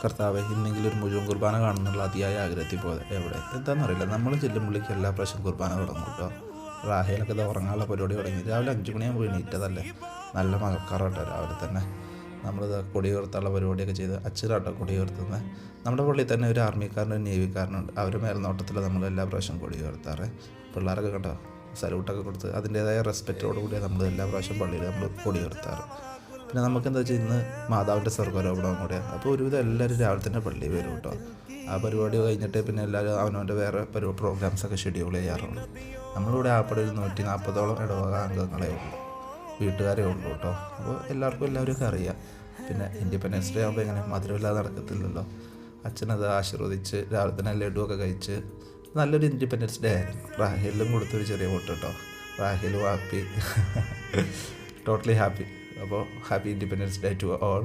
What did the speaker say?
കർത്താവെ ഇന്നെങ്കിലും ഒരു മുഴുവൻ കുർബാന കാണുന്നുള്ള അതിയായ ആഗ്രഹത്തിൽ പോയത് എവിടെ എന്താണെന്നറിയില്ല. നമ്മൾ ചെല്ലുമ്പോഴേക്ക് എല്ലാ പ്രാവശ്യം കുർബാന തുടങ്ങും കേട്ടോ. റാഹേലൊക്കെ ഇത് ഉറങ്ങാനുള്ള പരിപാടി തുടങ്ങി. രാവിലെ 5 മണിയാകുമ്പോൾ എണീറ്റതല്ലേ, നല്ല മഴക്കാറോട്ടോ രാവിലെ തന്നെ. നമ്മളിത് കൊടി ഉയർത്താനുള്ള പരിപാടിയൊക്കെ ചെയ്ത് അച്ഛനാട്ടോ കൊടി ഉയർത്തുന്നത്. നമ്മുടെ പള്ളിയിൽ തന്നെ ഒരു ആർമിക്കാരനും ഒരു നേവിക്കാരനുണ്ട്. അവർ മേൽനോട്ടത്തിൽ നമ്മൾ എല്ലാ പ്രാവശ്യം കൊടി ഉയർത്താറ്. പിള്ളേരൊക്കെ കണ്ടോ സല്യൂട്ടൊക്കെ കൊടുത്ത് അതിൻ്റേതായ റെസ്പെക്റ്റോടുകൂടി നമ്മൾ എല്ലാ പ്രാവശ്യം പള്ളിയിൽ നമ്മൾ കൊടി ഉയർത്താറ്. പിന്നെ നമുക്കെന്താ വെച്ചാൽ ഇന്ന് മാതാവിൻ്റെ സ്വർഗ്ഗാരോപണം കൂടെയാണ്. അപ്പോൾ ഒരുവിധം എല്ലാവരും രാവിലെ തന്നെ പള്ളിയിൽ വരും കേട്ടോ. ആ പരിപാടി കഴിഞ്ഞിട്ട് പിന്നെ എല്ലാവരും അവനവൻ്റെ വേറെ പ്രോഗ്രാംസൊക്കെ ഷെഡ്യൂൾ ചെയ്യാറുള്ളൂ. നമ്മളിവിടെ ആപ്പടെ ഒരു 140ഓളം ഇടവക അംഗങ്ങളേ ഉള്ളൂ, വീട്ടുകാരേ ഉള്ളൂ കേട്ടോ. അപ്പോൾ എല്ലാവർക്കും അറിയാം. പിന്നെ ഇൻഡിപെൻഡൻസ് ഡേ ആകുമ്പോൾ എങ്ങനെ മധുരമില്ലാതെ നടക്കത്തില്ലല്ലോ. അച്ഛനത് ആശീർവദിച്ച് രാവിലെ തന്നെ ലഡുവൊക്കെ കഴിച്ച് നല്ലൊരു ഇൻഡിപെൻഡൻസ് ഡേ ആയിരുന്നു. റാഹേലിലും കൊടുത്തൊരു ചെറിയ വോട്ട് കേട്ടോ. റാഹേലും ഹാപ്പി, ടോട്ടലി ഹാപ്പി. അപ്പോൾ happy independence day to all.